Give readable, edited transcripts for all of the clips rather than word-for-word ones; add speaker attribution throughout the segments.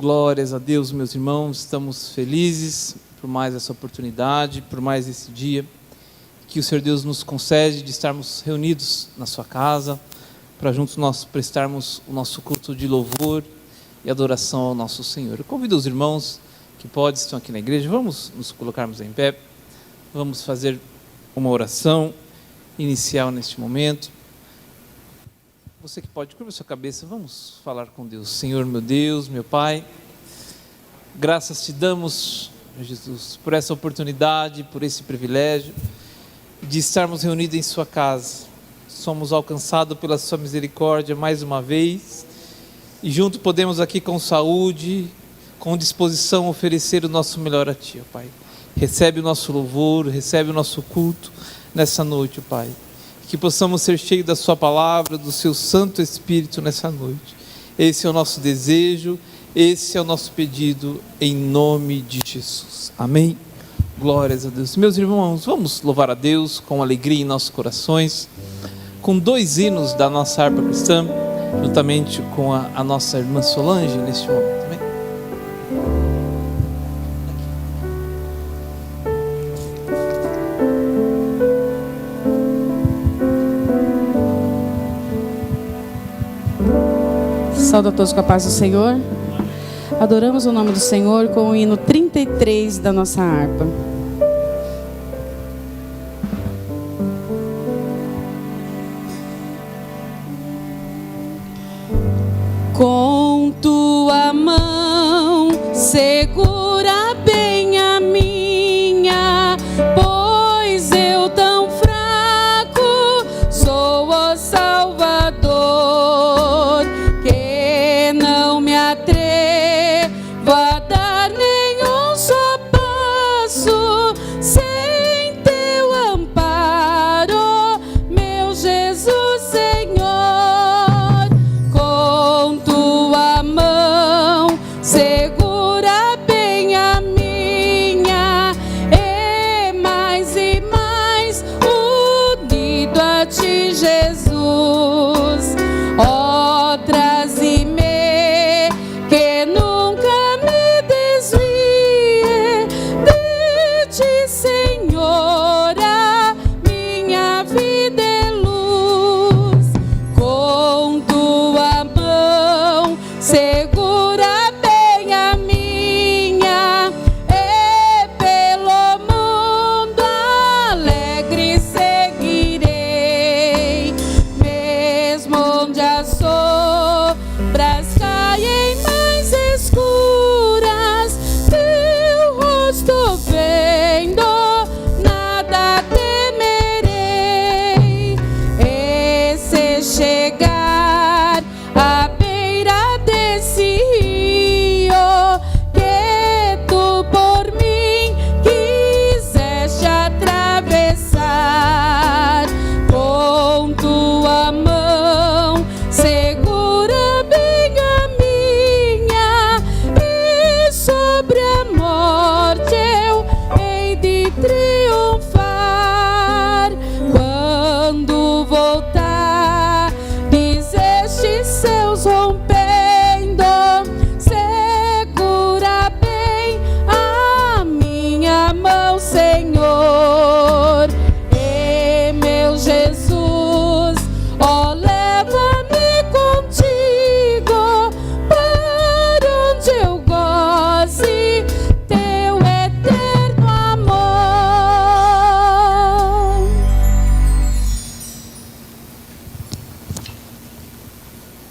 Speaker 1: Glórias a Deus, meus irmãos, estamos felizes por mais essa oportunidade, por mais esse dia que o Senhor Deus nos concede de estarmos reunidos na sua casa, para juntos nós prestarmos o nosso culto de louvor e adoração ao nosso Senhor. Eu convido os irmãos que estão aqui na igreja, vamos nos colocarmos em pé, vamos fazer uma oração inicial neste momento. Você que pode, curva a sua cabeça, vamos falar com Deus. Senhor, meu Deus, meu Pai, graças te damos, meu Jesus, por essa oportunidade, por esse privilégio de estarmos reunidos em sua casa. Somos alcançados pela sua misericórdia mais uma vez e junto podemos aqui com saúde, com disposição oferecer o nosso melhor a ti, ó Pai. Recebe o nosso louvor, recebe o nosso culto nessa noite, ó Pai. Que possamos ser cheios da sua palavra, do seu Santo Espírito nessa noite. Esse é o nosso desejo, esse é o nosso pedido, em nome de Jesus. Amém? Glórias a Deus. Meus irmãos, vamos louvar a Deus com alegria em nossos corações, com 2 hinos da nossa harpa cristã, juntamente com a nossa irmã Solange neste momento. Amém?
Speaker 2: Saúde a todos com a paz do Senhor. Adoramos o nome do Senhor com o hino 33 da nossa harpa. Com tua mão segura bem a minha, pois eu tão fraco sou, ó Salvador, que não me atrevo a dar nenhum só passo sem teu amparo, meu Jesus Senhor. Com tua mão segura bem a minha, e mais unido a ti, Jesus. Ó, traze-me que nunca me desvie de ti, Senhor, a minha vida é luz. Com tua mão segura bem a minha, e pelo mundo alegre seguirei, mesmo onde as sombras caem mais escuras, teu rosto vendo, nada temerei. E se chegar à beira desse rio que tu por mim quiseste atravessar, com tua mão segura bem a minha, e sobre a morte eu hei de triunfar. Quando voltar estes seus rompendo, segura bem a minha mão, Senhor. E meu Jesus, ó, leva-me contigo para onde eu goze teu eterno amor.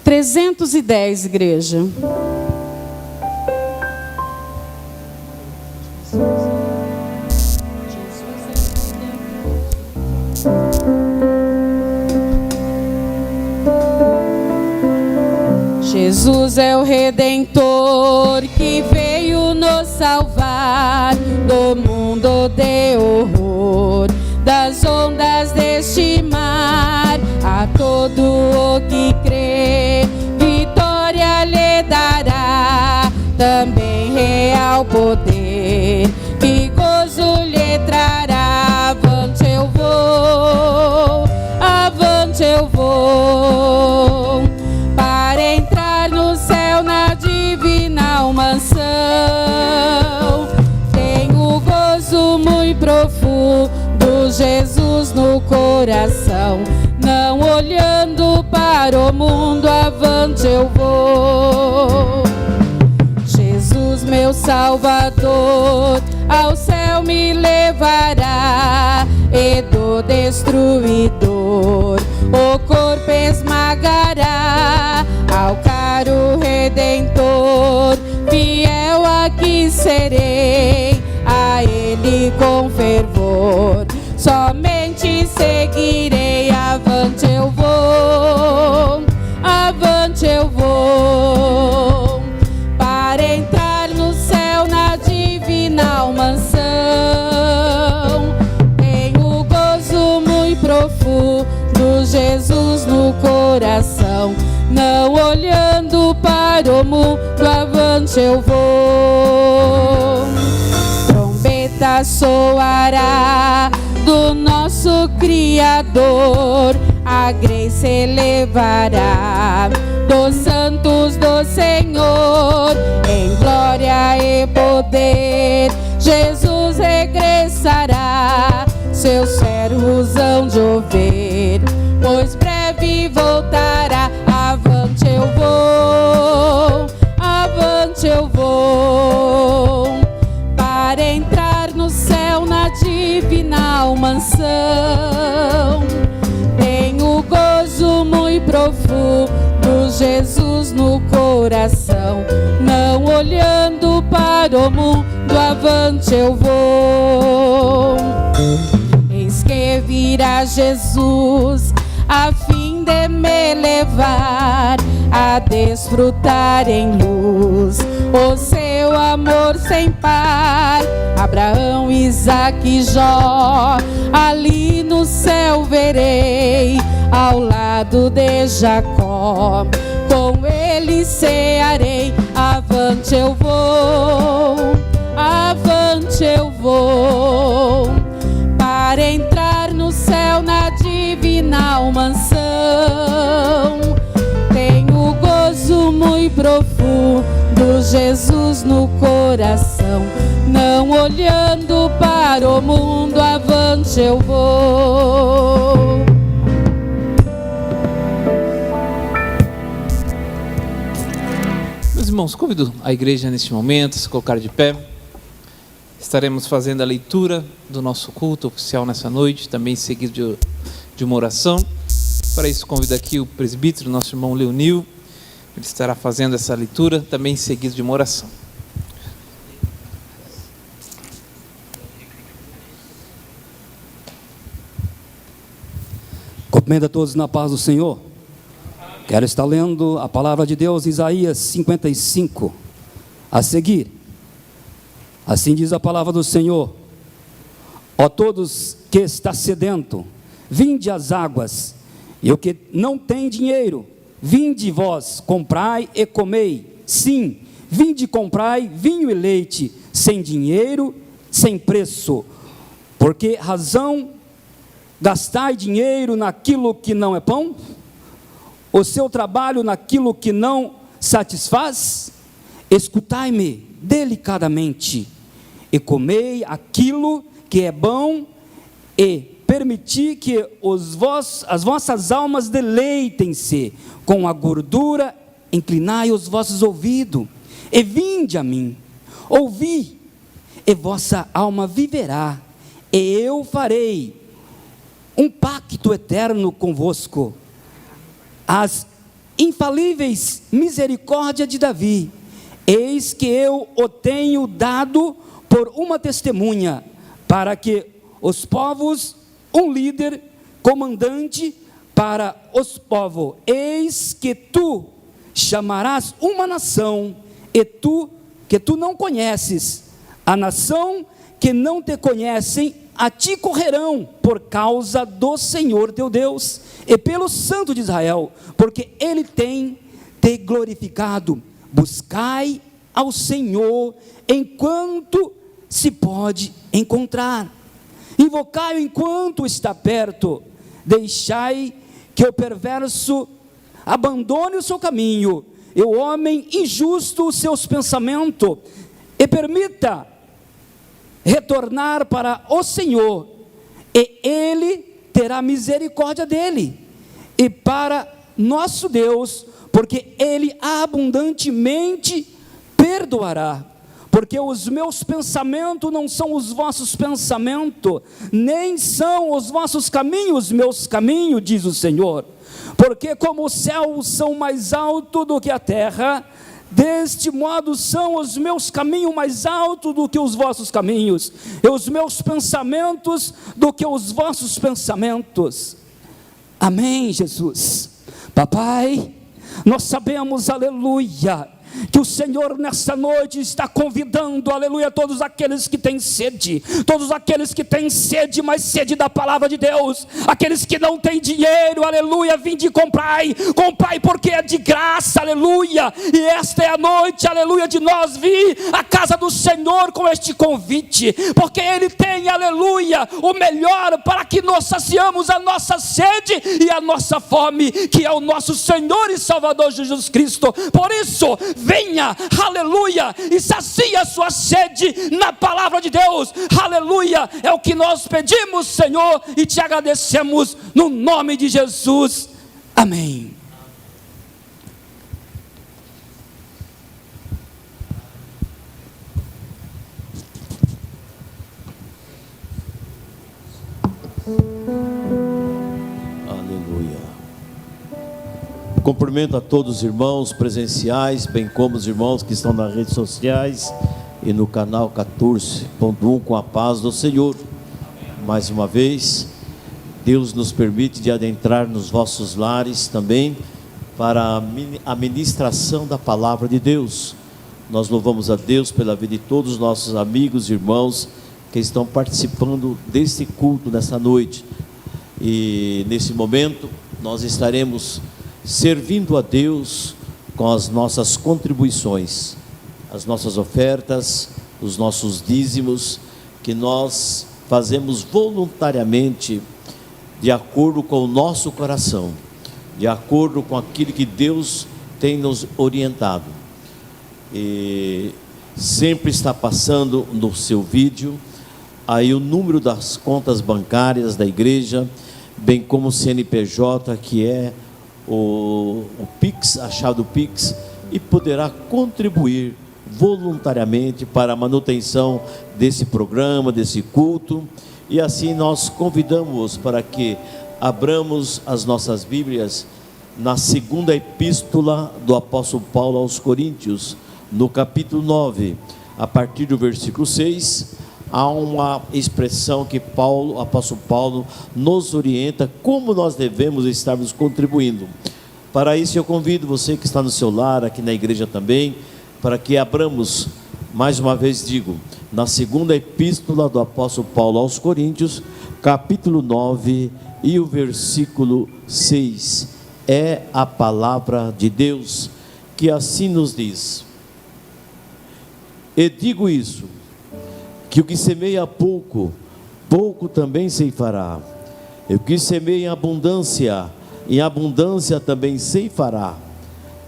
Speaker 2: 310, igreja. Jesus é o Redentor que veio nos salvar do mundo de horror, das ondas deste mar. A todo o que crê, vitória lhe dará, também real poder, que gozo lhe trará. Avante eu vou, avante eu vou, para entrar no céu na divina alma coração, não olhando para o mundo, avante eu vou. Jesus, meu Salvador, ao céu me levará, e do destruidor o corpo esmagará. Ao caro Redentor, fiel aqui serei, a Ele com fervor somente seguirei. Avante eu vou, avante eu vou, para entrar no céu na divina mansão. Tenho gozo muito profundo, Jesus no coração, não olhando para o mundo, avante eu vou. Trombeta soará do nosso Criador, a graça elevará dos santos do Senhor, em glória e poder Jesus regressará, seus servos hão de ouvir, pois breve voltará. Avante eu vou, avante eu vou, para entrar no céu na divina mansão. Tenho gozo muito profundo, Jesus no coração, não olhando para o mundo, avante eu vou. Eis que virá Jesus, a fim de me levar a desfrutar em luz o seu amor sem par. Abraão, Isaque e Jó, ali no céu verei, ao lado de Jacó, com ele cearei. Avante eu vou, avante eu vou, para entrar no céu na divina mansão. Tenho gozo muito profundo, Jesus no coração, não olhando para o mundo, avante eu vou.
Speaker 1: Meus irmãos, convido a igreja neste momento a se colocar de pé. Estaremos fazendo a leitura do nosso culto oficial nessa noite, também seguido de uma oração. Para isso, convido aqui o presbítero, nosso irmão Leonil. Ele estará fazendo essa leitura, também seguido de uma oração.
Speaker 3: Cumprimento a todos na paz do Senhor. Quero estar lendo a palavra de Deus, Isaías 55, a seguir. Assim diz a palavra do Senhor: ó todos que está sedento, vinde às águas, e o que não tem dinheiro, vinde vós, comprai e comei. Sim, vinde comprai vinho e leite, sem dinheiro, sem preço. Por que razão gastai dinheiro naquilo que não é pão? O seu trabalho naquilo que não satisfaz? Escutai-me delicadamente, e comei aquilo que é bom, e permiti que as vossas almas deleitem-se com a gordura. Inclinai os vossos ouvidos, e vinde a mim. Ouvi, e vossa alma viverá, e eu farei um pacto eterno convosco. As infalíveis misericórdias de Davi, eis que eu o tenho dado por uma testemunha, para que os povos, um líder, comandante para os povos. Eis que tu chamarás uma nação, e que tu não conheces, a nação que não te conhecem, a ti correrão por causa do Senhor teu Deus, e pelo Santo de Israel, porque Ele tem te glorificado. Buscai ao Senhor enquanto se pode encontrar, invocai-o enquanto está perto. Deixai que o perverso abandone o seu caminho, e o homem injusto os seus pensamentos, e permita retornar para o Senhor, e Ele terá misericórdia dele, e para nosso Deus, porque ele abundantemente perdoará. Porque os meus pensamentos não são os vossos pensamentos, nem são os vossos caminhos meus caminhos, diz o Senhor. Porque como os céus são mais altos do que a terra, deste modo são os meus caminhos mais altos do que os vossos caminhos, e os meus pensamentos do que os vossos pensamentos. Amém, Jesus. Papai, nós sabemos, aleluia, que o Senhor nessa noite está convidando, aleluia, todos aqueles que têm sede, mas sede da palavra de Deus, aqueles que não têm dinheiro, aleluia, vinde e comprai porque é de graça, aleluia, e esta é a noite, aleluia, de nós vir à casa do Senhor com este convite, porque Ele tem, aleluia, o melhor para que nós saciamos a nossa sede e a nossa fome, que é o nosso Senhor e Salvador Jesus Cristo. Por isso, venha, aleluia, e sacia a sua sede na palavra de Deus, aleluia, é o que nós pedimos, Senhor, e te agradecemos no nome de Jesus, amém.
Speaker 4: Cumprimento a todos os irmãos presenciais, bem como os irmãos que estão nas redes sociais e no canal 14.1, com a paz do Senhor. Mais uma vez, Deus nos permite de adentrar nos vossos lares também para a ministração da palavra de Deus. Nós louvamos a Deus pela vida de todos os nossos amigos e irmãos que estão participando deste culto nessa noite. E nesse momento nós estaremos servindo a Deus com as nossas contribuições, as nossas ofertas, os nossos dízimos, que nós fazemos voluntariamente, de acordo com o nosso coração, de acordo com aquilo que Deus tem nos orientado. E sempre está passando no seu vídeo aí o número das contas bancárias da igreja, bem como o CNPJ, que é o Pix, a chave do Pix, e poderá contribuir voluntariamente para a manutenção desse programa, desse culto. E assim nós convidamos para que abramos as nossas Bíblias na segunda epístola do apóstolo Paulo aos Coríntios, no capítulo 9, a partir do versículo 6, há uma expressão que o apóstolo Paulo nos orienta como nós devemos estarmos contribuindo. Para isso eu convido você que está no seu lar, aqui na igreja também, para que abramos, mais uma vez digo, na segunda epístola do apóstolo Paulo aos Coríntios, capítulo 9 e o versículo 6, é a palavra de Deus, que assim nos diz: e digo isso, que o que semeia pouco, pouco também ceifará, e o que semeia em abundância também ceifará.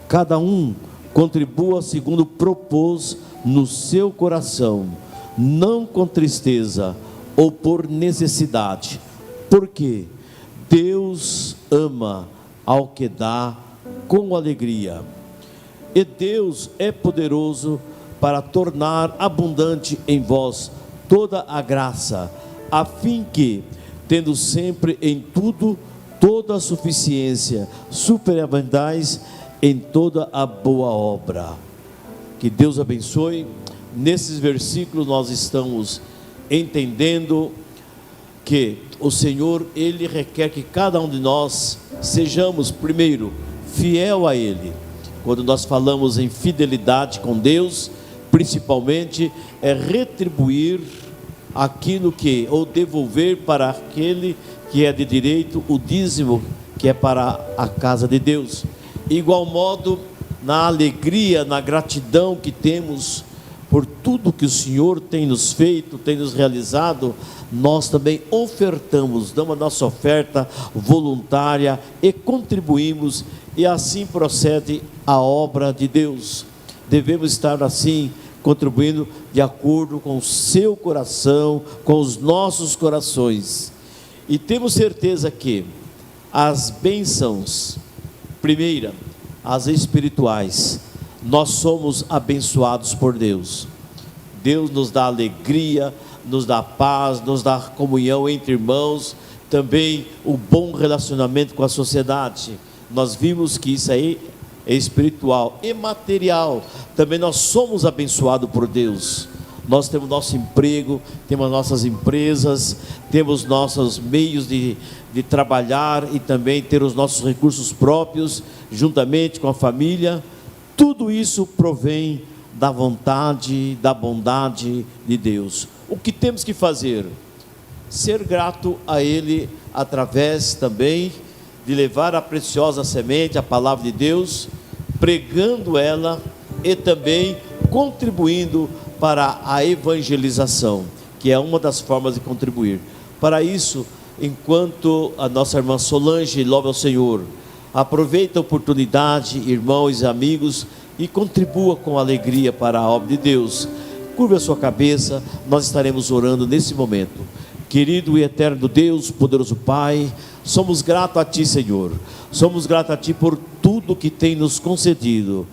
Speaker 4: Cada um contribua segundo propôs no seu coração, não com tristeza ou por necessidade, porque Deus ama ao que dá com alegria, e Deus é poderoso para tornar abundante em vós toda a graça, a fim que, tendo sempre em tudo toda a suficiência, superabundais em toda a boa obra. Que Deus abençoe. Nesses versículos nós estamos entendendo que o Senhor, Ele requer que cada um de nós sejamos, primeiro, fiel a Ele. Quando nós falamos em fidelidade com Deus, principalmente é retribuir aquilo que, ou devolver para aquele que é de direito, o dízimo que é para a casa de Deus. Igual modo, na alegria, na gratidão que temos por tudo que o Senhor tem nos feito, tem nos realizado, nós também ofertamos, damos a nossa oferta voluntária e contribuímos, e assim procede a obra de Deus. Devemos estar assim, contribuindo de acordo com o seu coração, com os nossos corações. E temos certeza que as bênçãos, primeira, as espirituais, nós somos abençoados por Deus. Deus nos dá alegria, nos dá paz, nos dá comunhão entre irmãos, também o bom relacionamento com a sociedade. Nós vimos que isso aí é espiritual e material. Também nós somos abençoados por Deus. Nós temos nosso emprego, temos nossas empresas, temos nossos meios de trabalhar e também ter os nossos recursos próprios, juntamente com a família. Tudo isso provém da vontade, da bondade de Deus. O que temos que fazer? Ser grato a Ele, através também de levar a preciosa semente, a palavra de Deus, pregando ela e também contribuindo para a evangelização, que é uma das formas de contribuir. Para isso, enquanto a nossa irmã Solange louva ao Senhor, aproveita a oportunidade, irmãos e amigos, e contribua com alegria para a obra de Deus. Curva a sua cabeça, nós estaremos orando nesse momento. Querido e eterno Deus, poderoso Pai, somos gratos a Ti, Senhor. Somos gratos a Ti por tudo que tem nos concedido,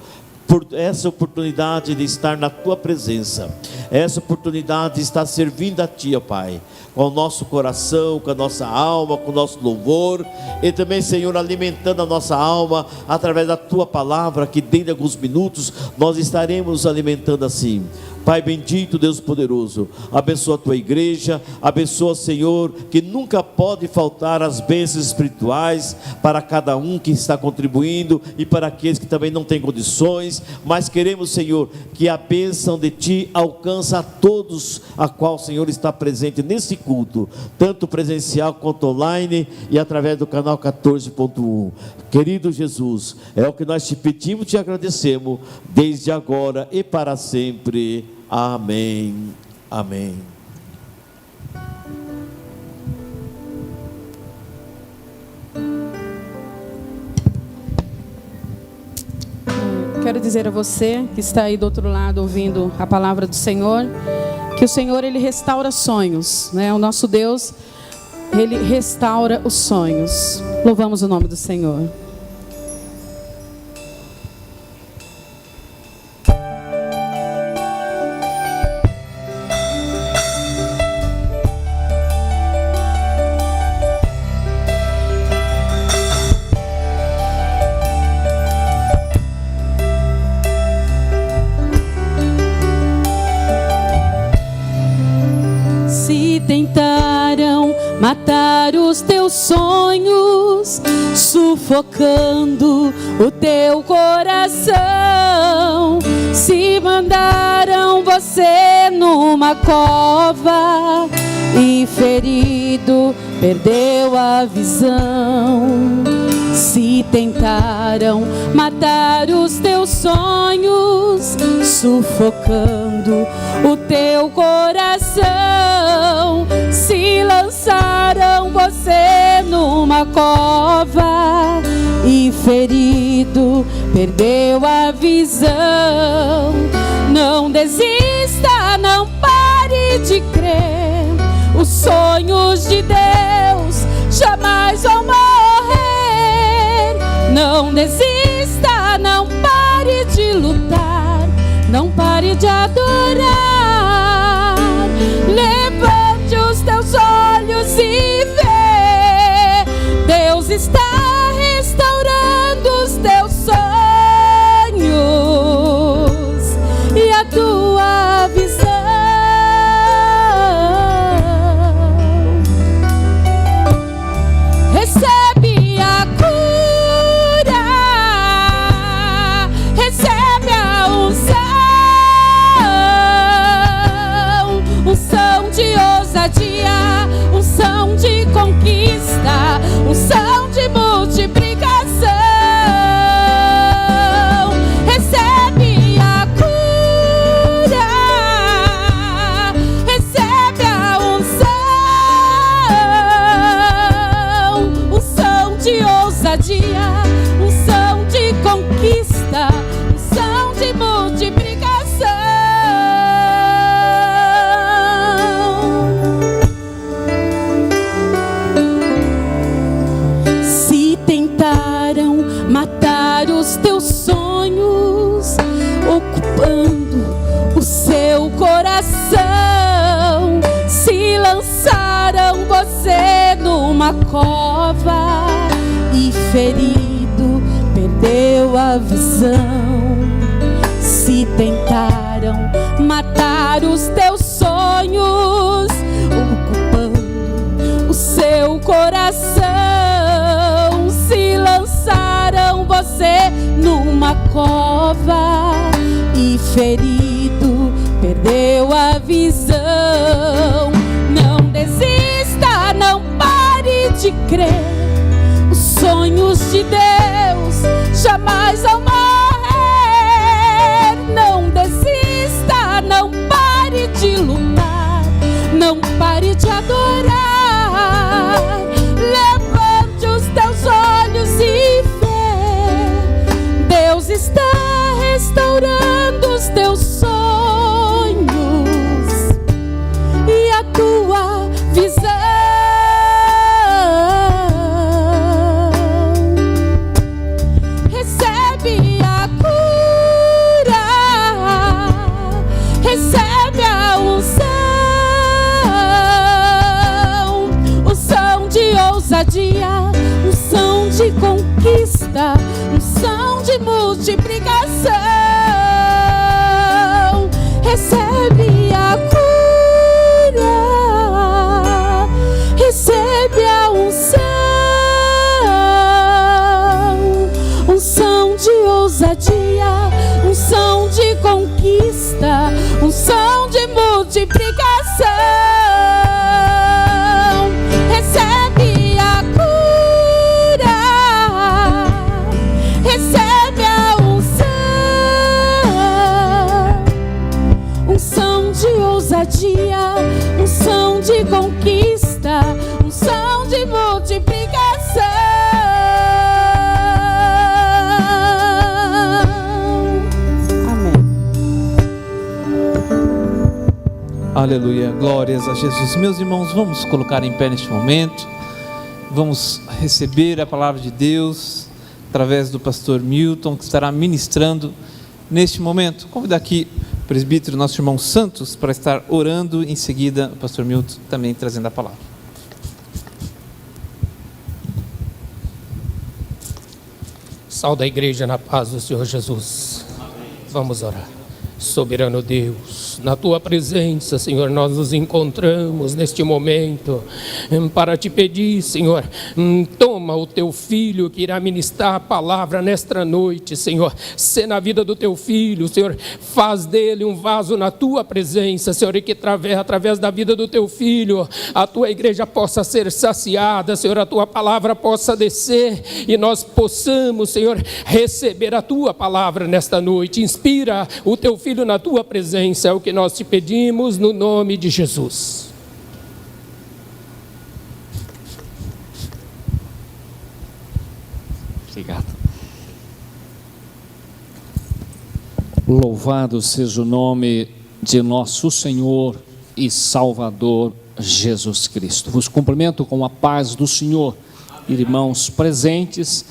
Speaker 4: por essa oportunidade de estar na Tua presença, essa oportunidade de estar servindo a Ti, ó Pai, com o nosso coração, com a nossa alma, com o nosso louvor, e também, Senhor, alimentando a nossa alma, através da Tua palavra, que dentro de alguns minutos, nós estaremos alimentando assim. Pai bendito, Deus poderoso, abençoa a Tua igreja, abençoa, Senhor, que nunca pode faltar as bênçãos espirituais para cada um que está contribuindo e para aqueles que também não têm condições, mas queremos, Senhor, que a bênção de Ti alcance a todos, a qual o Senhor está presente nesse culto, tanto presencial quanto online e através do canal 14.1. Querido Jesus, é o que nós te pedimos e te agradecemos, desde agora e para sempre. Amém. Amém.
Speaker 2: Quero dizer a você que está aí do outro lado ouvindo a palavra do Senhor, que o Senhor, Ele restaura sonhos, né? O nosso Deus, Ele restaura os sonhos. Louvamos o nome do Senhor.
Speaker 5: Tentaram matar os teus sonhos, sufocando o teu coração. Se mandaram você numa cova e ferido perdeu a visão. Se tentaram matar os teus sonhos, sufocando o teu coração. Se lançaram você numa cova e ferido perdeu a visão. Não desista, não pare de crer. Os sonhos de Deus jamais vão morrer. Não desista, não pare de lutar, não pare de adorar. Levante os teus olhos e vê, Deus está restaurando os teus sonhos e a tua visão. Recebe a cura, recebe a unção. numa cova e ferido perdeu a visão. Se tentaram matar os teus sonhos, ocupando o seu coração, se lançaram você numa cova e ferido perdeu a visão. Não desista, não pare de crer. Os sonhos de Deus jamais vão morrer. Não desista, não pare de lutar, não pare de adorar. Levante os teus olhos e vê, Deus está restaurando os teus sonhos e a tua visão. Recebe a cura, recebe a unção de ousadia, unção de conquista, unção de multiplicação. Recebe a cura, recebe a unção de ousadia, unção de conquista, unção de multiplicação. Recebe a cura, recebe a unção de ousadia, unção de conquista, unção de multiplicação. Amém.
Speaker 1: Aleluia, glórias a Jesus. Meus irmãos, vamos colocar em pé neste momento, vamos receber a palavra de Deus através do pastor Milton, que estará ministrando neste momento. Convido aqui o presbítero, nosso irmão Santos, para estar orando. Em seguida, o pastor Milton também trazendo a palavra.
Speaker 6: Saúde a igreja na paz do Senhor Jesus. Vamos orar. Soberano Deus, na Tua presença, Senhor, nós nos encontramos neste momento para Te pedir, Senhor, toma o Teu Filho que irá ministrar a palavra nesta noite, Senhor, se na vida do Teu Filho, Senhor, faz dele um vaso na Tua presença, Senhor, e que através da vida do Teu Filho, a Tua igreja possa ser saciada, Senhor, a Tua palavra possa descer e nós possamos, Senhor, receber a Tua palavra nesta noite. Inspira o Teu Filho na Tua presença, é o que nós Te pedimos no nome de Jesus.
Speaker 7: Obrigado. Louvado seja o nome de nosso Senhor e Salvador Jesus Cristo. Vos cumprimento com a paz do Senhor, irmãos presentes,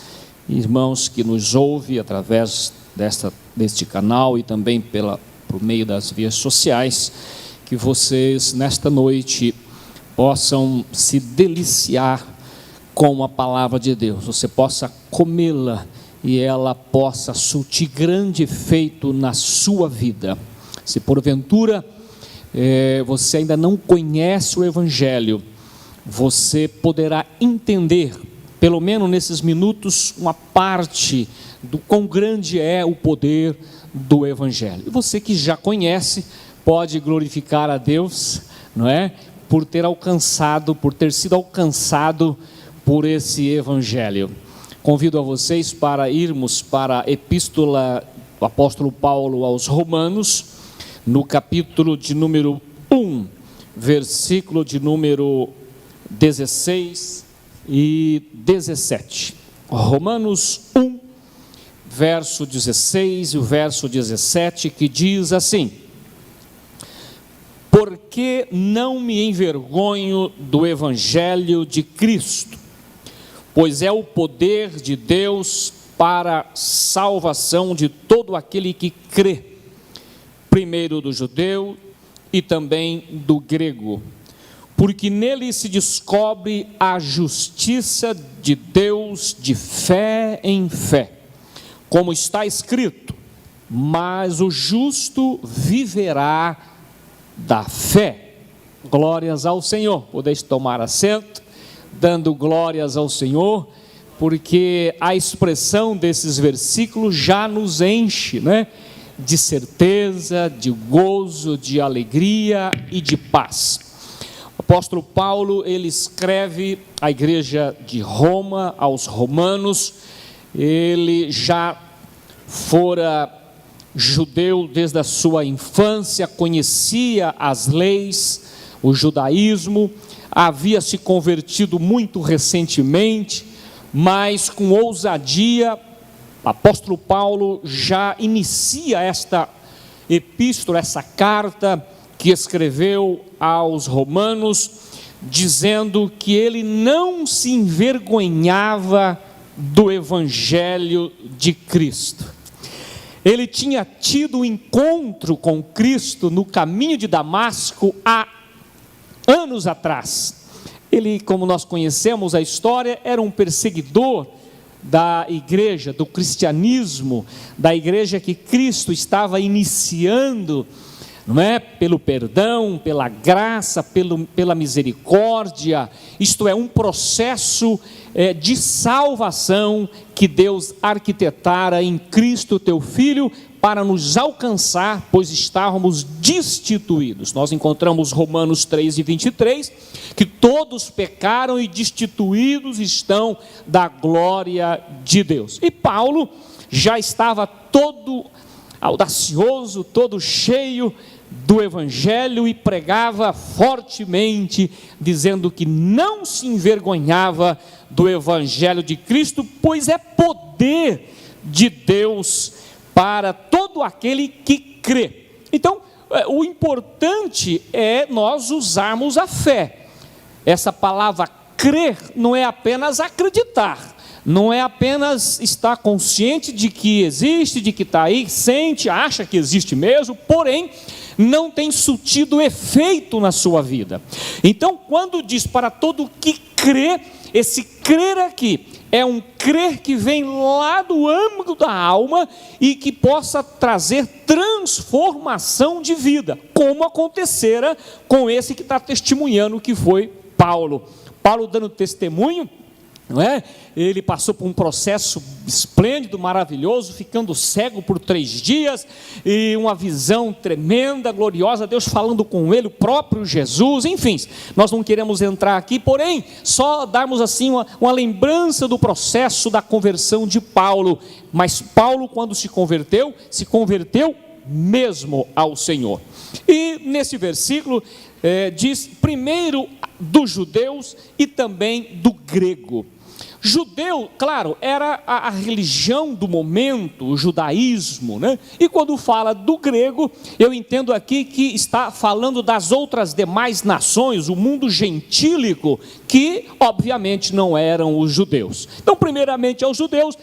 Speaker 7: irmãos que nos ouvem através deste canal e também por meio das vias sociais, que vocês nesta noite possam se deliciar com a palavra de Deus, você possa comê-la e ela possa surtir grande efeito na sua vida. Se porventura você ainda não conhece o Evangelho, você poderá entender, pelo menos nesses minutos, uma parte do quão grande é o poder do Evangelho. E você que já conhece, pode glorificar a Deus, não é? Por ter sido alcançado por esse Evangelho. Convido a vocês para irmos para a epístola do apóstolo Paulo aos Romanos, no capítulo de número 1, versículo de número 16 e 17. Romanos 1, verso 16 e o verso 17, que diz assim: porque não me envergonho do Evangelho de Cristo, pois é o poder de Deus para a salvação de todo aquele que crê, primeiro do judeu e também do grego, porque nele se descobre a justiça de Deus de fé em fé. Como está escrito: mas o justo viverá da fé. Glórias ao Senhor. Podeis tomar assento, dando glórias ao Senhor, porque a expressão desses versículos já nos enche, né, de certeza, de gozo, de alegria e de paz. O apóstolo Paulo, ele escreve à igreja de Roma, aos romanos. Ele já fora judeu desde a sua infância, conhecia as leis, o judaísmo, havia se convertido muito recentemente, mas com ousadia, o apóstolo Paulo já inicia esta epístola, essa carta que escreveu aos romanos, dizendo que ele não se envergonhava do evangelho de Cristo. Ele tinha tido um encontro com Cristo no caminho de Damasco há anos atrás. Ele, como nós conhecemos a história, era um perseguidor da igreja, do cristianismo, da igreja que Cristo estava iniciando, não é? Pelo perdão, pela graça, pela misericórdia. Isto é, um processo de salvação que Deus arquitetara em Cristo, teu Filho, para nos alcançar, pois estávamos destituídos. Nós encontramos Romanos 3:23, que todos pecaram e destituídos estão da glória de Deus. E Paulo já estava todo audacioso, todo cheio do evangelho e pregava fortemente, dizendo que não se envergonhava do evangelho de Cristo, pois é poder de Deus para todo aquele que crê. Então, o importante é nós usarmos a fé. Essa palavra crer não é apenas acreditar, não é apenas estar consciente de que existe, de que está aí, sente, acha que existe mesmo, porém não tem surtido efeito na sua vida. Então, quando diz para todo que crê, esse crer aqui é um crer que vem lá do âmago da alma e que possa trazer transformação de vida, como acontecera com esse que está testemunhando, que foi Paulo. Paulo dando testemunho, não é? Ele passou por um processo esplêndido, maravilhoso, ficando cego por 3 dias, e uma visão tremenda, gloriosa, Deus falando com ele, o próprio Jesus, enfim, nós não queremos entrar aqui, porém, só darmos assim uma lembrança do processo da conversão de Paulo. Mas Paulo, quando se converteu mesmo ao Senhor. E nesse versículo diz primeiro dos judeus e também do grego. Judeu, claro, era a religião do momento, o judaísmo, né? E quando fala do grego, eu entendo aqui que está falando das outras demais nações, o mundo gentílico, que obviamente não eram os judeus. Então, primeiramente aos judeus,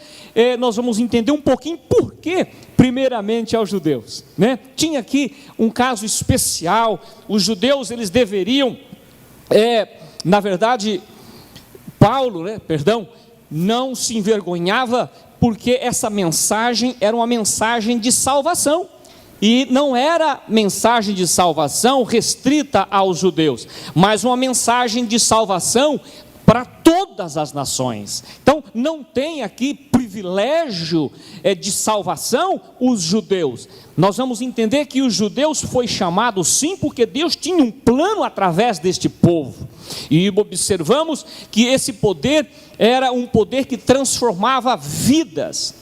Speaker 7: nós vamos entender um pouquinho por que primeiramente aos judeus, né? Tinha aqui um caso especial. Os judeus, eles deveriam, na verdade, Paulo, não se envergonhava, porque essa mensagem era uma mensagem de salvação, e não era mensagem de salvação restrita aos judeus, mas uma mensagem de salvação para todas as nações. Então, não tem aqui privilégio de salvação os judeus. Nós vamos entender que os judeus foi chamado sim, porque Deus tinha um plano através deste povo. E observamos que esse poder era um poder que transformava vidas.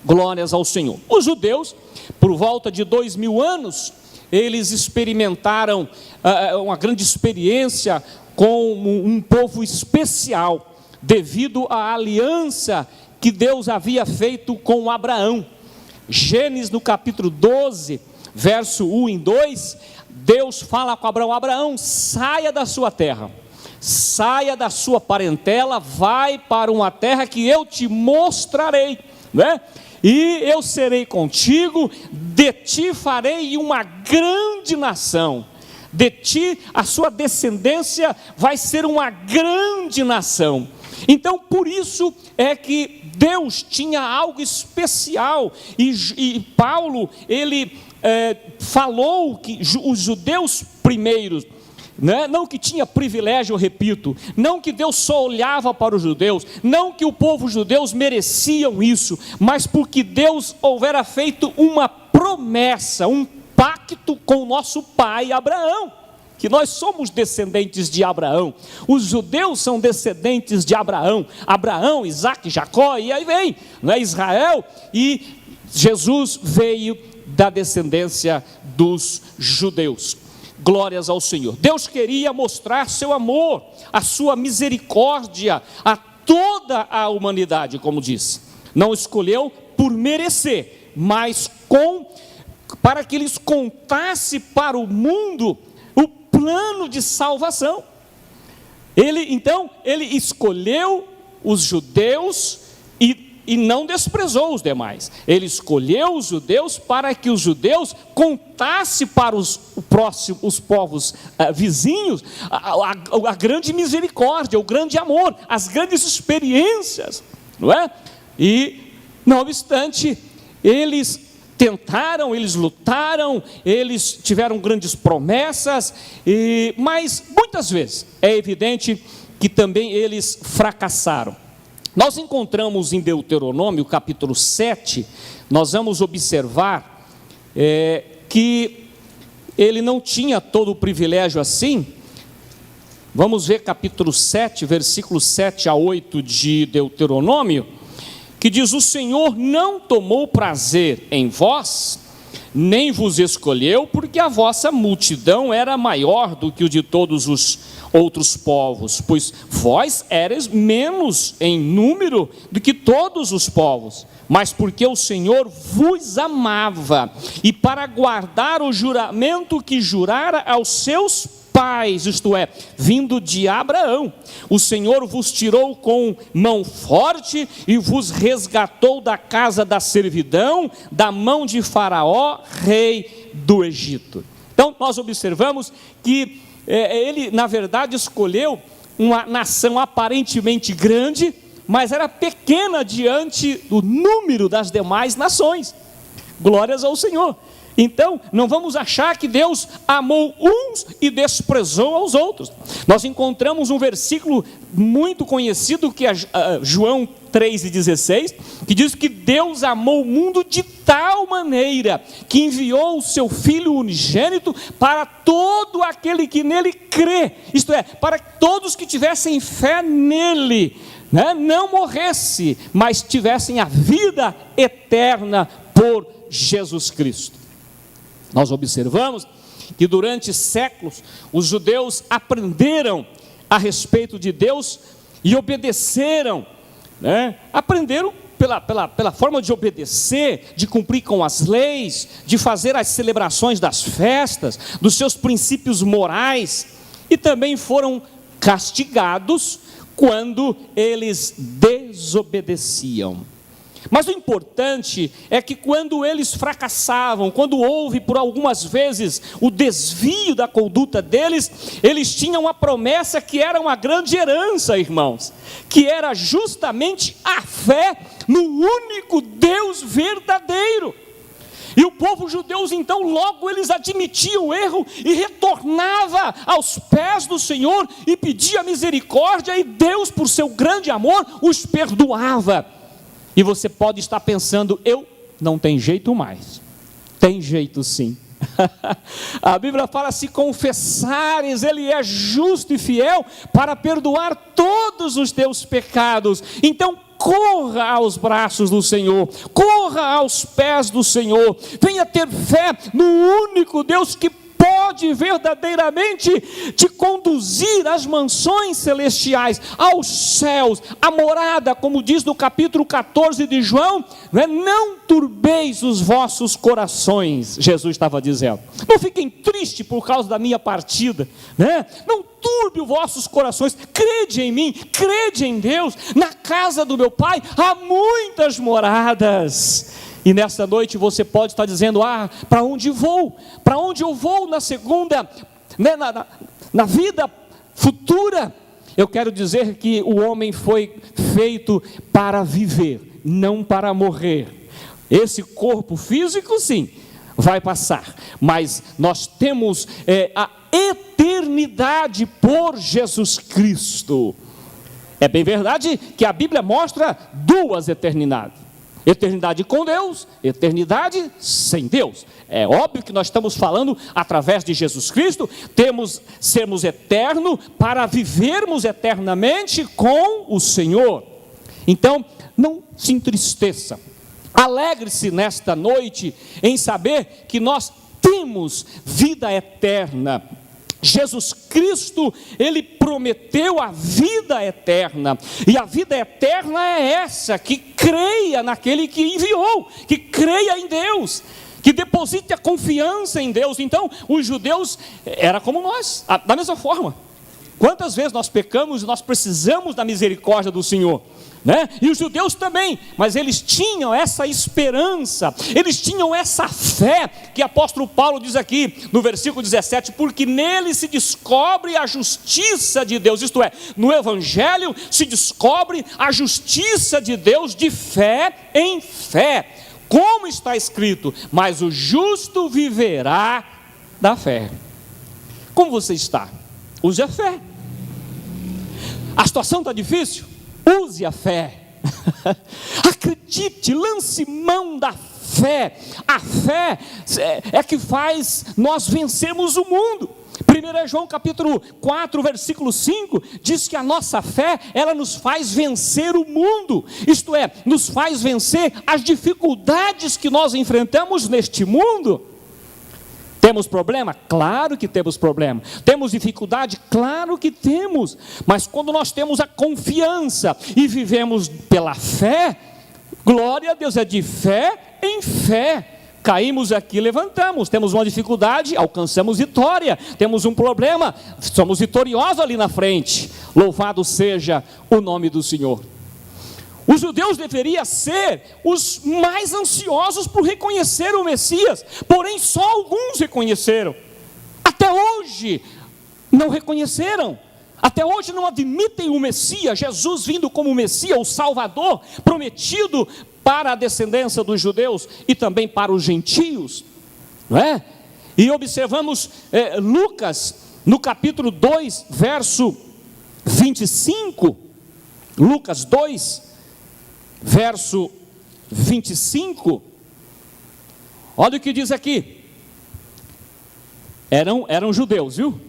Speaker 7: Glórias ao Senhor. Os judeus, por volta de 2000 anos, eles experimentaram uma grande experiência com um povo especial, devido à aliança que Deus havia feito com Abraão. Gênesis no capítulo 12, verso 1 e 2, Deus fala com Abraão: Abraão, saia da sua terra, saia da sua parentela, vai para uma terra que eu te mostrarei, né? E eu serei contigo, de ti farei uma grande nação. de ti, a sua descendência vai ser uma grande nação. Então, por isso é que Deus tinha algo especial, e Paulo, ele falou que os judeus primeiros, né? Não que tinha privilégio, eu repito, não que Deus só olhava para os judeus, não que o povo judeu mereciam isso, mas porque Deus houvera feito uma promessa, um pacto com o nosso pai Abraão, que nós somos descendentes de Abraão. Os judeus são descendentes de Abraão, Isaac, Jacó, e aí vem, né, Israel, e Jesus veio da descendência dos judeus. Glórias ao Senhor. Deus queria mostrar seu amor, a sua misericórdia a toda a humanidade, como disse. Não escolheu por merecer, mas para que eles contassem para o mundo o plano de salvação. Então, ele escolheu os judeus e não desprezou os demais. Ele escolheu os judeus para que os judeus contassem para os povos vizinhos a grande misericórdia, o grande amor, as grandes experiências, não é? E, não obstante, eles tentaram, eles lutaram, eles tiveram grandes promessas, mas muitas vezes é evidente que também eles fracassaram. Nós encontramos em Deuteronômio, capítulo 7, nós vamos observar que ele não tinha todo o privilégio assim. Vamos ver capítulo 7, versículos 7 a 8 de Deuteronômio, que diz: o Senhor não tomou prazer em vós, nem vos escolheu, porque a vossa multidão era maior do que o de todos os outros povos, pois vós eres menos em número do que todos os povos, mas porque o Senhor vos amava, e para guardar o juramento que jurara aos seus pais, isto é, vindo de Abraão, o Senhor vos tirou com mão forte e vos resgatou da casa da servidão, da mão de Faraó, rei do Egito. Então nós observamos que ele na verdade escolheu uma nação aparentemente grande, mas era pequena diante do número das demais nações. Glórias ao Senhor. Então, não vamos achar que Deus amou uns e desprezou aos outros. Nós encontramos um versículo muito conhecido, que é João 3,16, que diz que Deus amou o mundo de tal maneira, que enviou o seu Filho unigênito para todo aquele que nele crê, isto é, para todos que tivessem fé nele, né? Não morresse, mas tivessem a vida eterna por Jesus Cristo. Nós observamos que durante séculos os judeus aprenderam a respeito de Deus e obedeceram, né? Aprenderam pela forma de obedecer, de cumprir com as leis, de fazer as celebrações das festas, dos seus princípios morais, e também foram castigados quando eles desobedeciam. Mas o importante é que quando eles fracassavam, quando houve por algumas vezes o desvio da conduta deles, eles tinham a promessa que era uma grande herança, irmãos, que era justamente a fé no único Deus verdadeiro. E o povo judeu, então, logo eles admitiam o erro e retornava aos pés do Senhor e pedia misericórdia, e Deus, por seu grande amor, os perdoava. E você pode estar pensando: não tem jeito mais. Tem jeito sim. A Bíblia fala: se confessares, Ele é justo e fiel para perdoar todos os teus pecados. Então corra aos braços do Senhor, corra aos pés do Senhor, venha ter fé no único Deus que pode verdadeiramente te conduzir às mansões celestiais, aos céus, a morada, como diz no capítulo 14 de João, não turbeis os vossos corações, Jesus estava dizendo, não fiquem tristes por causa da minha partida, não turbe os vossos corações, crede em mim, crede em Deus, na casa do meu Pai há muitas moradas. E nesta noite você pode estar dizendo: para onde vou? Para onde eu vou na segunda né, na vida futura, eu quero dizer que o homem foi feito para viver, não para morrer. Esse corpo físico, sim, vai passar, mas nós temos a eternidade por Jesus Cristo. É bem verdade que a Bíblia mostra duas eternidades: eternidade com Deus, eternidade sem Deus. É óbvio que nós estamos falando através de Jesus Cristo, sermos eternos para vivermos eternamente com o Senhor. Então, não se entristeça, alegre-se nesta noite em saber que nós temos vida eterna. Jesus Cristo, Ele prometeu a vida eterna, e a vida eterna é essa, que creia naquele que enviou, que creia em Deus, que deposite a confiança em Deus. Então, os judeus eram como nós, da mesma forma. Quantas vezes nós pecamos e nós precisamos da misericórdia do Senhor, né? E os judeus também, mas eles tinham essa esperança, eles tinham essa fé, que o apóstolo Paulo diz aqui no versículo 17, porque nele se descobre a justiça de Deus, isto é, no Evangelho se descobre a justiça de Deus de fé em fé, como está escrito, mas o justo viverá da fé. Como você está? Use a fé. A situação está difícil? Use a fé. Acredite, lance mão da fé. A fé é que faz nós vencermos o mundo. 1 João capítulo 4, versículo 5, diz que a nossa fé, ela nos faz vencer o mundo, isto é, nos faz vencer as dificuldades que nós enfrentamos neste mundo. Temos problema? Claro que temos problema. Temos dificuldade? Claro que temos. Mas quando nós temos a confiança e vivemos pela fé, glória a Deus, é de fé em fé. Caímos aqui, levantamos. Temos uma dificuldade, alcançamos vitória. Temos um problema, somos vitoriosos ali na frente. Louvado seja o nome do Senhor. Os judeus deveriam ser os mais ansiosos por reconhecer o Messias, porém só alguns reconheceram. Até hoje não reconheceram, até hoje não admitem o Messias, Jesus vindo como Messias, o Salvador prometido para a descendência dos judeus e também para os gentios, não é? E observamos Lucas no capítulo 2, verso 25, Lucas 2, verso 25, olha o que diz aqui. Eram judeus, viu?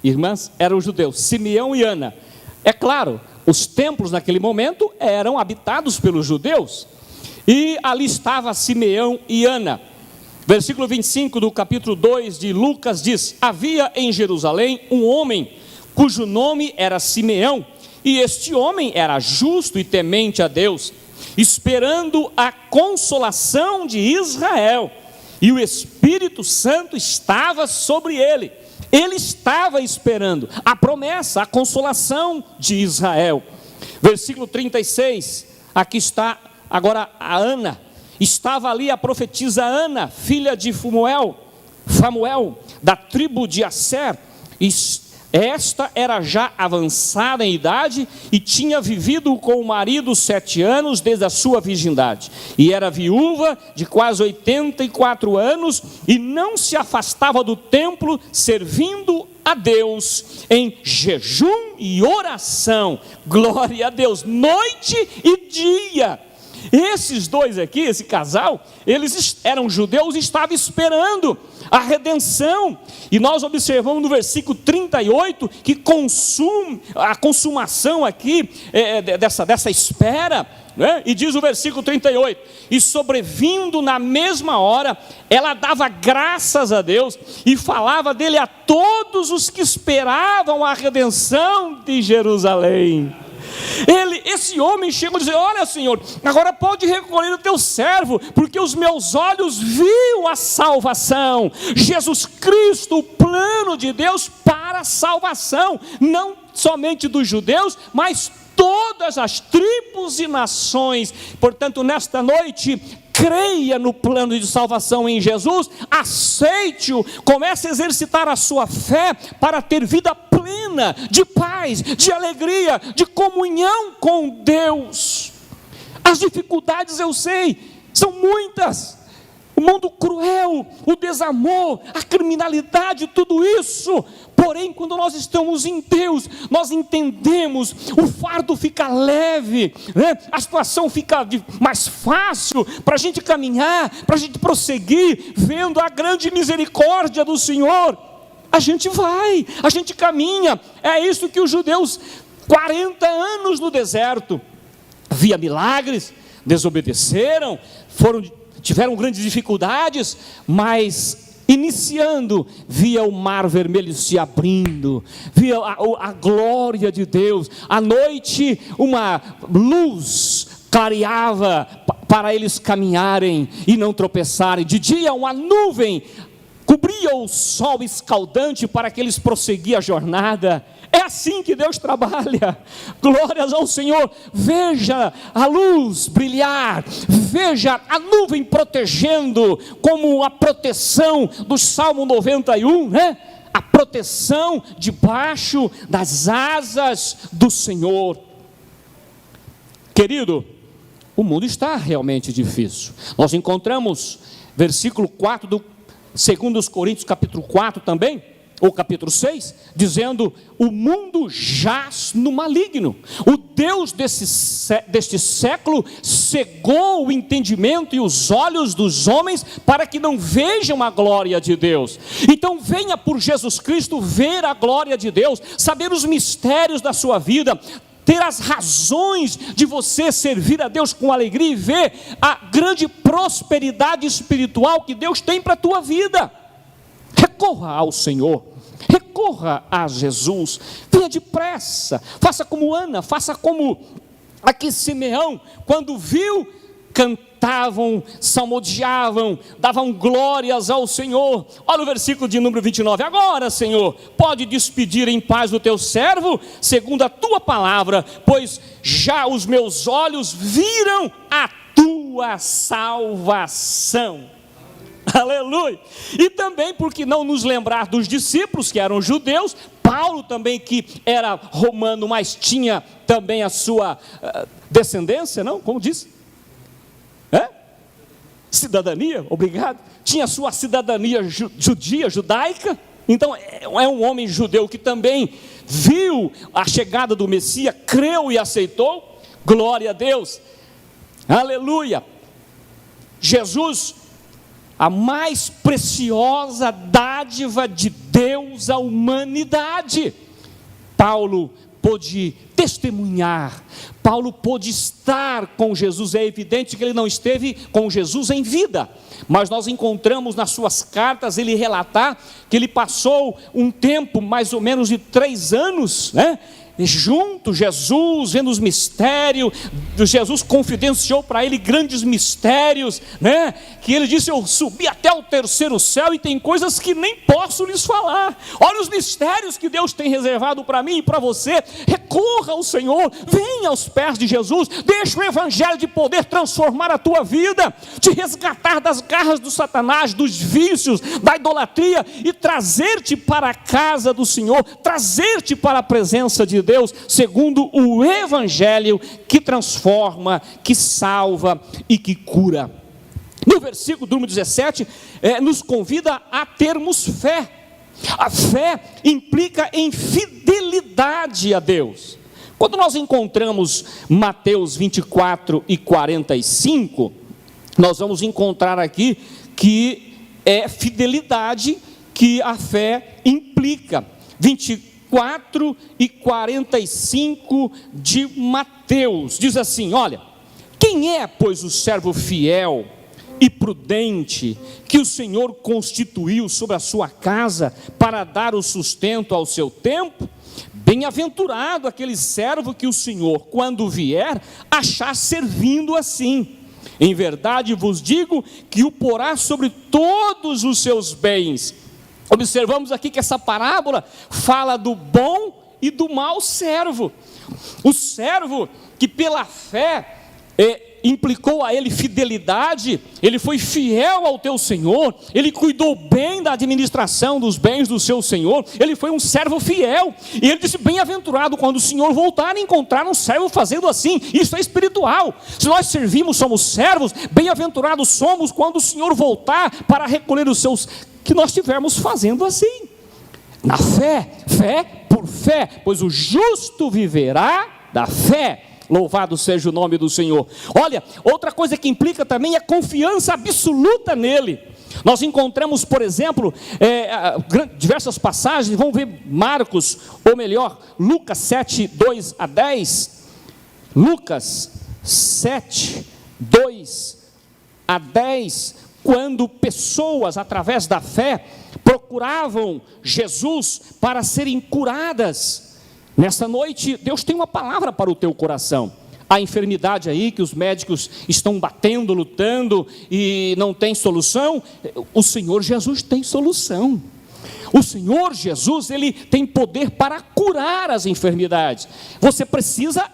Speaker 7: Irmãs, eram judeus, Simeão e Ana. É claro, os templos naquele momento eram habitados pelos judeus, e ali estava Simeão e Ana. Versículo 25 do capítulo 2 de Lucas diz: havia em Jerusalém um homem cujo nome era Simeão, e este homem era justo e temente a Deus, esperando a consolação de Israel, e o Espírito Santo estava sobre ele. Ele estava esperando a promessa, a consolação de Israel. Versículo 36, aqui está agora a Ana. Estava ali a profetisa Ana, filha de Famuel, da tribo de Asser. Esta era já avançada em idade e tinha vivido com o marido 7 anos desde a sua virgindade. E era viúva de quase 84 anos e não se afastava do templo, servindo a Deus em jejum e oração. Glória a Deus, noite e dia. Esses dois aqui, esse casal, eles eram judeus e estavam esperando a redenção. E nós observamos no versículo 38 que a consumação aqui dessa espera, né? E diz o versículo 38: e sobrevindo na mesma hora, ela dava graças a Deus e falava dele a todos os que esperavam a redenção de Jerusalém. Esse homem chegou a dizer: olha, Senhor, agora pode recolher o teu servo, porque os meus olhos viram a salvação, Jesus Cristo, o plano de Deus para a salvação, não somente dos judeus, mas todas as tribos e nações. Portanto, nesta noite, creia no plano de salvação em Jesus, aceite-o, comece a exercitar a sua fé para ter vida plena, de paz, de alegria, de comunhão com Deus. As dificuldades, eu sei, são muitas. O mundo cruel, o desamor, a criminalidade, tudo isso. Porém, quando nós estamos em Deus, nós entendemos, o fardo fica leve, né? A situação fica mais fácil para a gente caminhar, para a gente prosseguir, vendo a grande misericórdia do Senhor. A gente vai, a gente caminha. É isso que os judeus, 40 anos no deserto, via milagres, desobedeceram, tiveram grandes dificuldades, mas iniciando, via o mar vermelho se abrindo, via a glória de Deus. À noite uma luz clareava para eles caminharem e não tropeçarem. De dia uma nuvem cobria o sol escaldante para que eles prosseguissem a jornada. É assim que Deus trabalha. Glórias ao Senhor. Veja a luz brilhar, veja a nuvem protegendo, como a proteção do Salmo 91, né? A proteção debaixo das asas do Senhor. Querido, o mundo está realmente difícil. Nós encontramos versículo 4 do 2 Coríntios capítulo 4 também, ou capítulo 6, dizendo: o mundo jaz no maligno. O Deus deste século cegou o entendimento e os olhos dos homens para que não vejam a glória de Deus. Então venha por Jesus Cristo ver a glória de Deus, saber os mistérios da sua vida, ter as razões de você servir a Deus com alegria e ver a grande prosperidade espiritual que Deus tem para a tua vida. Recorra ao Senhor, recorra a Jesus, venha depressa, faça como Ana, faça como aqui Simeão, quando viu, cantavam, salmodiavam, davam glórias ao Senhor. Olha o versículo de número 29, agora Senhor, pode despedir em paz o teu servo, segundo a tua palavra, pois já os meus olhos viram a tua salvação. Aleluia. E também, porque não nos lembrar dos discípulos que eram judeus, Paulo também, que era romano, mas tinha também a sua descendência, não? Como diz? Cidadania, obrigado. Tinha a sua cidadania judia, judaica. Então é um homem judeu que também viu a chegada do Messias, creu e aceitou. Glória a Deus. Aleluia. Jesus, a mais preciosa dádiva de Deus à humanidade. Paulo pôde testemunhar, Paulo pôde estar com Jesus. É evidente que ele não esteve com Jesus em vida, mas nós encontramos nas suas cartas ele relatar que ele passou um tempo mais ou menos de 3 anos, né? Junto, Jesus, vendo os mistérios, Jesus confidenciou para ele grandes mistérios, né? Que ele disse: eu subi até o 3º céu e tem coisas que nem posso lhes falar. Olha os mistérios que Deus tem reservado para mim e para você. Recorra ao Senhor, venha aos pés de Jesus, deixa o evangelho de poder transformar a tua vida, te resgatar das garras do Satanás, dos vícios, da idolatria e trazer-te para a casa do Senhor, trazer-te para a presença de Deus, segundo o evangelho que transforma, que salva e que cura. No versículo número 17, nos convida a termos fé. A fé implica em fidelidade a Deus. Quando nós encontramos Mateus 24 e 45, nós vamos encontrar aqui que é fidelidade que a fé implica. 24 e 45 de Mateus, diz assim: olha, quem é, pois, o servo fiel e prudente que o Senhor constituiu sobre a sua casa para dar o sustento ao seu tempo? Bem-aventurado aquele servo que o Senhor, quando vier, achar servindo assim. Em verdade vos digo que o porá sobre todos os seus bens. Observamos aqui que essa parábola fala do bom e do mau servo. O servo que pela fé implicou a ele fidelidade, ele foi fiel ao teu senhor, ele cuidou bem da administração dos bens do seu senhor, ele foi um servo fiel, e ele disse: bem-aventurado quando o senhor voltar e encontrar um servo fazendo assim. Isso é espiritual. Se nós servimos, somos servos, bem-aventurados somos quando o senhor voltar para recolher os seus, que nós estivermos fazendo assim, na fé, fé por fé, pois o justo viverá da fé. Louvado seja o nome do Senhor. Olha, outra coisa que implica também é confiança absoluta nele. Nós encontramos, por exemplo, diversas passagens. Vamos ver Marcos, ou melhor, Lucas 7, 2 a 10. Lucas 7, 2 a 10. Quando pessoas, através da fé, procuravam Jesus para serem curadas. Nessa noite, Deus tem uma palavra para o teu coração. A enfermidade aí que os médicos estão batendo, lutando e não tem solução, o Senhor Jesus tem solução. O Senhor Jesus, Ele tem poder para curar as enfermidades. Você precisa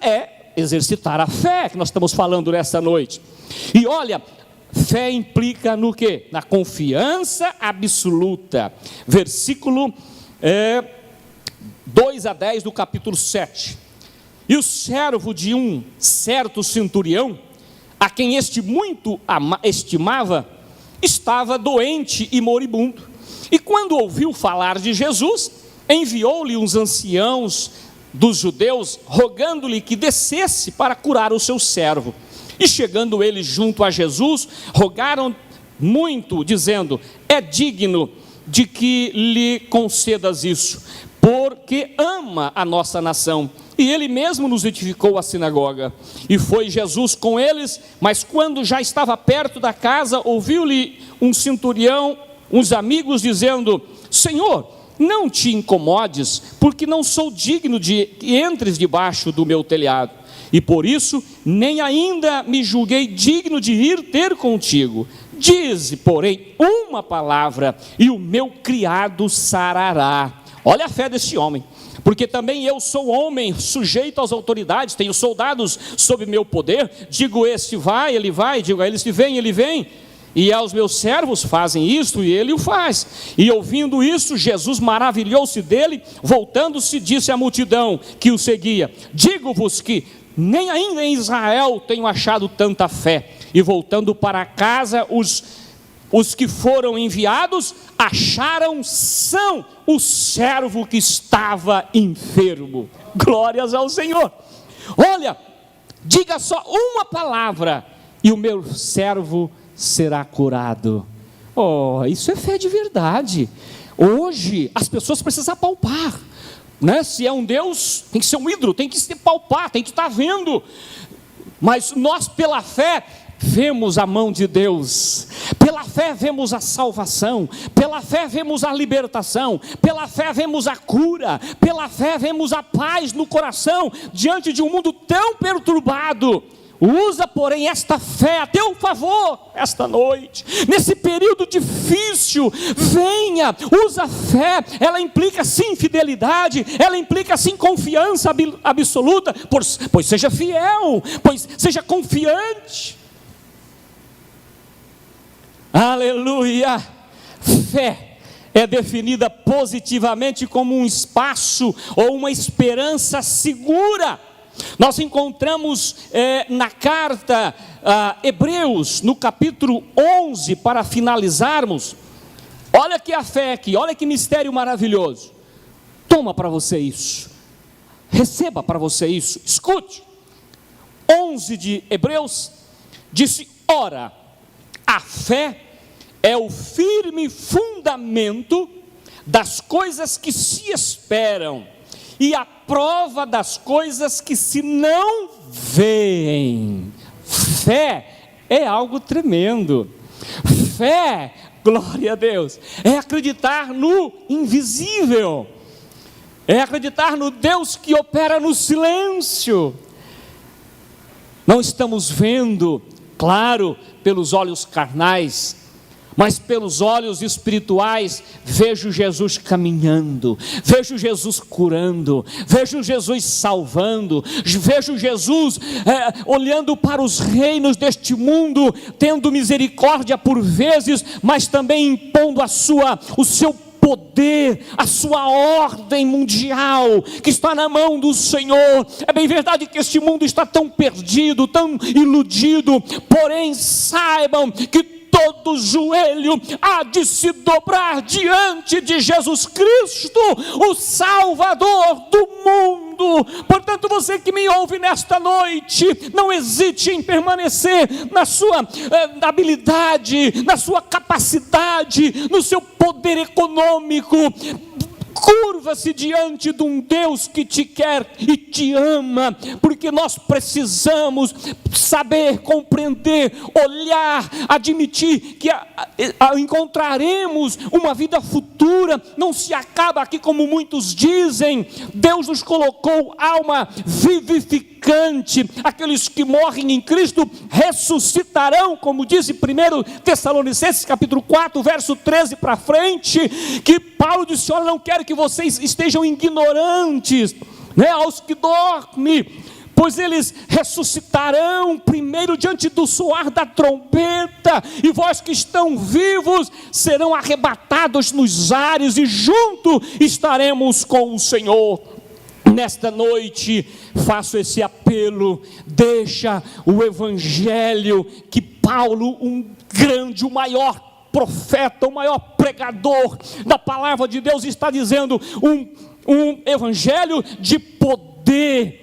Speaker 7: exercitar a fé, que nós estamos falando nessa noite. E olha, fé implica no quê? Na confiança absoluta. Versículo 2 a 10 do capítulo 7. E o servo de um certo centurião, a quem este muito estimava, estava doente e moribundo. E quando ouviu falar de Jesus, enviou-lhe uns anciãos dos judeus, rogando-lhe que descesse para curar o seu servo. E chegando eles junto a Jesus, rogaram muito, dizendo: é digno de que lhe concedas isso, porque ama a nossa nação. E ele mesmo nos edificou a sinagoga. E foi Jesus com eles, mas quando já estava perto da casa, ouviu-lhe um centurião, uns amigos, dizendo: Senhor, não te incomodes, porque não sou digno de que entres debaixo do meu telhado. E por isso, nem ainda me julguei digno de ir ter contigo. Dize, porém, uma palavra, e o meu criado sarará. Olha a fé desse homem, porque também eu sou homem, sujeito às autoridades, tenho soldados sob meu poder. Digo este vai, ele vai, digo a ele se vem, ele vem. E aos meus servos fazem isto, e ele o faz. E ouvindo isso, Jesus maravilhou-se dele, voltando-se, disse à multidão que o seguia: digo-vos que nem ainda em Israel tenho achado tanta fé. E voltando para casa, os que foram enviados acharam são o servo que estava enfermo. Glórias ao Senhor. Olha, diga só uma palavra e o meu servo será curado. Oh, isso é fé de verdade. Hoje as pessoas precisam palpar, né? Se é um Deus, tem que ser um ídolo, tem que se palpar, tem que estar vendo. Mas nós, pela fé, vemos a mão de Deus, pela fé vemos a salvação, pela fé vemos a libertação, pela fé vemos a cura, pela fé vemos a paz no coração, diante de um mundo tão perturbado. Usa, porém, esta fé a teu favor, esta noite, nesse período difícil. Venha, usa a fé, ela implica sim fidelidade, ela implica sim confiança absoluta, pois seja fiel, pois seja confiante. Aleluia! Fé é definida positivamente como um espaço ou uma esperança segura. Nós encontramos na carta a Hebreus, no capítulo 11, para finalizarmos. Olha que a fé aqui, olha que mistério maravilhoso. Toma para você isso, receba para você isso, escute. 11 de Hebreus, disse: ora, a fé é o firme fundamento das coisas que se esperam e a prova das coisas que se não veem. Fé é algo tremendo. Fé, glória a Deus, é acreditar no invisível, é acreditar no Deus que opera no silêncio. Não estamos vendo, claro, pelos olhos carnais, mas pelos olhos espirituais vejo Jesus caminhando, vejo Jesus curando, vejo Jesus salvando, vejo Jesus olhando para os reinos deste mundo, tendo misericórdia por vezes, mas também impondo o seu poder, a sua ordem mundial, que está na mão do Senhor. É bem verdade que este mundo está tão perdido, tão iludido, porém saibam que todo joelho há de se dobrar diante de Jesus Cristo, o Salvador do mundo. Portanto, você que me ouve nesta noite, não hesite em permanecer na sua habilidade, na sua capacidade, no seu poder econômico. Curva-se diante de um Deus que te quer e te ama, porque nós precisamos saber, compreender, olhar, admitir que encontraremos uma vida futura. Não se acaba aqui como muitos dizem. Deus nos colocou alma vivificante. Aqueles que morrem em Cristo ressuscitarão, como diz 1 Tessalonicenses capítulo 4, verso 13 para frente, que Paulo disse: olha, não quero que vocês estejam ignorantes, aos que dormem, pois eles ressuscitarão primeiro diante do soar da trombeta, e vós que estão vivos serão arrebatados nos ares, e junto estaremos com o Senhor. Nesta noite faço esse apelo: deixa o evangelho que Paulo, o maior profeta, o maior pregador da palavra de Deus, está dizendo, um evangelho de poder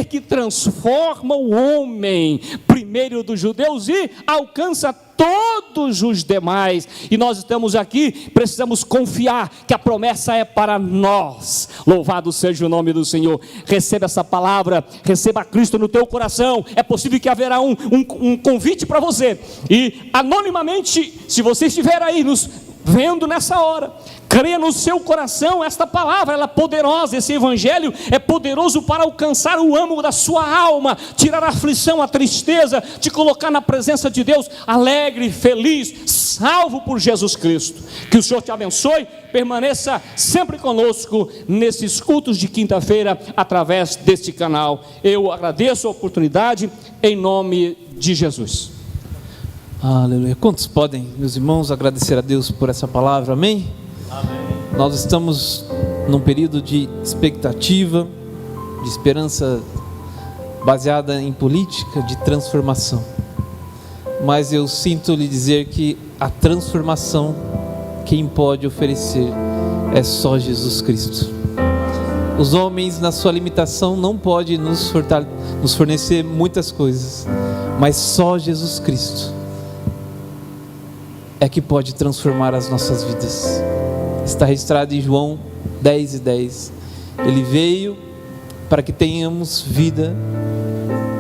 Speaker 7: que transforma o homem, primeiro dos judeus, e alcança todos os demais. E nós estamos aqui, precisamos confiar que a promessa é para nós. Louvado seja o nome do Senhor. Receba essa palavra, receba Cristo no teu coração. É possível que haverá um convite para você, e anonimamente, se você estiver aí nos vendo nessa hora, creia no seu coração esta palavra. Ela é poderosa, esse evangelho é poderoso para alcançar o âmago da sua alma, tirar a aflição, a tristeza, te colocar na presença de Deus alegre, feliz, salvo por Jesus Cristo. Que o Senhor te abençoe, permaneça sempre conosco nesses cultos de quinta-feira através deste canal. Eu agradeço a oportunidade em nome de Jesus.
Speaker 1: Aleluia. Quantos podem, meus irmãos, agradecer a Deus por essa palavra? Amém? Amém. Nós estamos num período de expectativa, de esperança baseada em política de transformação. Mas eu sinto lhe dizer que a transformação, quem pode oferecer é só Jesus Cristo. Os homens, na sua limitação, não podem nos fornecer muitas coisas, mas só Jesus Cristo é que pode transformar as nossas vidas. Está registrado em João 10:10. Ele veio para que tenhamos vida,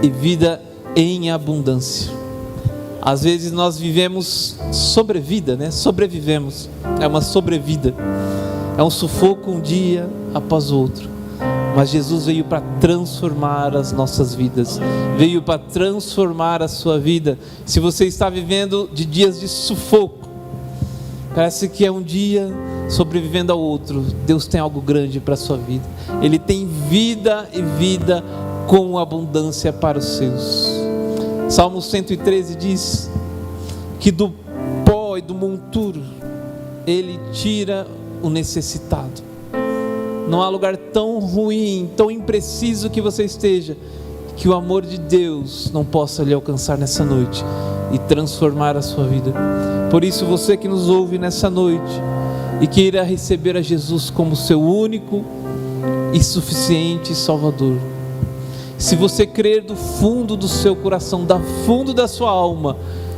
Speaker 1: e vida em abundância. Às vezes nós vivemos sobrevida, sobrevivemos, é uma sobrevida, é um sufoco um dia após o outro. Mas Jesus veio para transformar as nossas vidas, veio para transformar a sua vida. Se você está vivendo de dias de sufoco, parece que é um dia sobrevivendo ao outro, Deus tem algo grande para a sua vida. Ele tem vida, e vida com abundância para os seus. Salmo 113 diz que do pó e do monturo Ele tira o necessitado. Não há lugar tão ruim, tão impreciso que você esteja, que o amor de Deus não possa lhe alcançar nessa noite e transformar a sua vida. Por isso, você que nos ouve nessa noite e queira receber a Jesus como seu único e suficiente Salvador, se você crer do fundo do seu coração, do fundo da sua alma,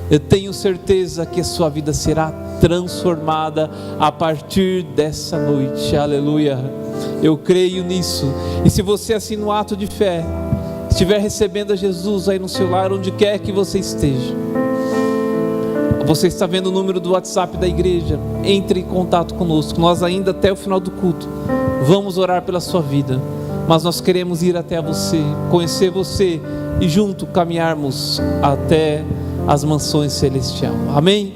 Speaker 1: eu tenho certeza que a sua vida será transformada a partir dessa noite. Aleluia. Eu creio nisso. E se você assim no ato de fé estiver recebendo a Jesus aí no seu lar, onde quer que você esteja, você está vendo o número do WhatsApp da igreja, entre em contato conosco. Nós ainda até o final do culto vamos orar pela sua vida, mas nós queremos ir até você, conhecer você e junto caminharmos até as mansões celestiais. Amém?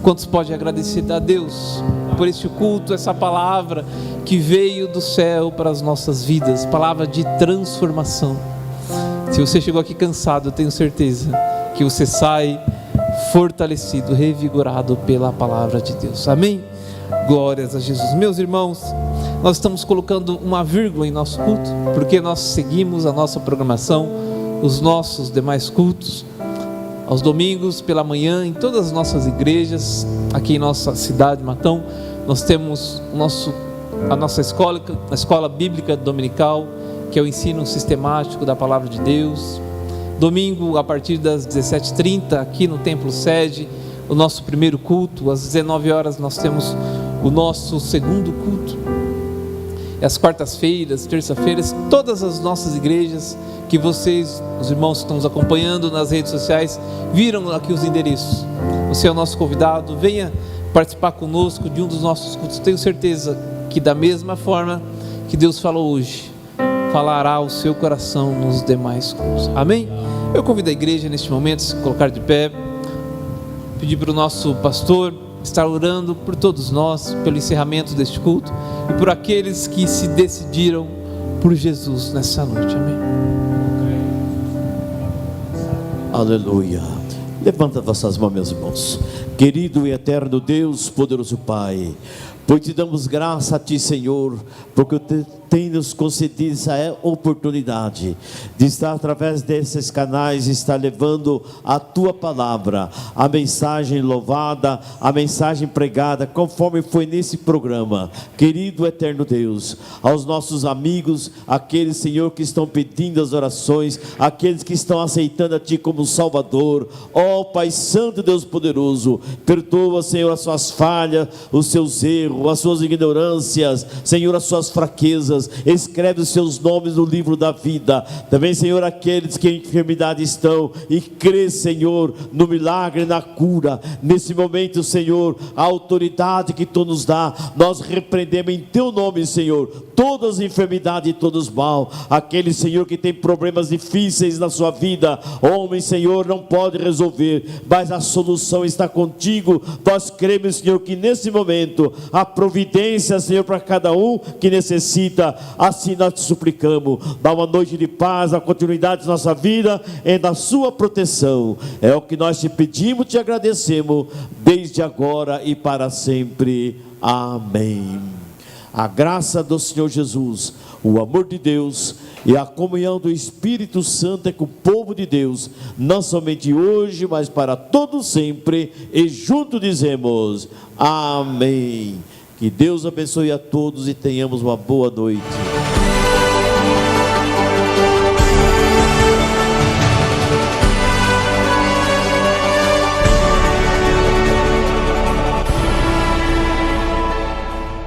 Speaker 1: Quantos podem agradecer a Deus por este culto, essa palavra que veio do céu para as nossas vidas, palavra de transformação. Se você chegou aqui cansado, eu tenho certeza que você sai fortalecido, revigorado pela palavra de Deus. Amém? Glórias a Jesus. Meus irmãos, nós estamos colocando uma vírgula em nosso culto, porque nós seguimos a nossa programação, os nossos demais cultos, aos domingos pela manhã, em todas as nossas igrejas, aqui em nossa cidade, Matão, nós temos a nossa escola, a escola bíblica dominical, que é o ensino sistemático da palavra de Deus. Domingo, a partir das 17h30, aqui no Templo Sede, o nosso primeiro culto. Às 19 horas nós temos o nosso segundo culto. E às quartas-feiras, terça-feiras, todas as nossas igrejas, que vocês, os irmãos que estão nos acompanhando nas redes sociais, viram aqui os endereços. Você é o nosso convidado, venha participar conosco de um dos nossos cultos. Tenho certeza que da mesma forma que Deus falou hoje, falará ao seu coração nos demais cultos. Amém? Eu convido a igreja neste momento a se colocar de pé, pedir para o nosso pastor estar orando por todos nós, pelo encerramento deste culto e por aqueles que se decidiram por Jesus nessa noite. Amém?
Speaker 4: Aleluia. Levanta vossas mãos, meus irmãos. Querido e eterno Deus, poderoso Pai, pois te damos graça a ti, Senhor, porque tem nos concedido essa oportunidade de estar através desses canais, estar levando a tua palavra, a mensagem louvada, a mensagem pregada, conforme foi nesse programa. Querido eterno Deus, aos nossos amigos, aqueles, Senhor, que estão pedindo as orações, aqueles que estão aceitando a ti como Salvador, ó Pai Santo, Deus poderoso, perdoa, Senhor, as suas falhas, os seus erros, as suas ignorâncias, Senhor, as suas fraquezas. Escreve os seus nomes no livro da vida. Também, Senhor, aqueles que em enfermidade estão e crê, Senhor, no milagre, na cura. Nesse momento, Senhor, a autoridade que tu nos dá, nós repreendemos em teu nome, Senhor, todas as enfermidades e todos os mal. Aquele, Senhor, que tem problemas difíceis na sua vida, homem, Senhor, não pode resolver, mas a solução está contigo. Nós cremos, Senhor, que nesse momento a providência, Senhor, para cada um que necessita. Assim nós te suplicamos, dá uma noite de paz, a continuidade de nossa vida é da sua proteção. É o que nós te pedimos, te agradecemos, desde agora e para sempre. Amém. A graça do Senhor Jesus, o amor de Deus e a comunhão do Espírito Santo é com o povo de Deus, não somente hoje, mas para todo sempre, e juntos dizemos amém. Que Deus abençoe a todos e tenhamos uma boa noite.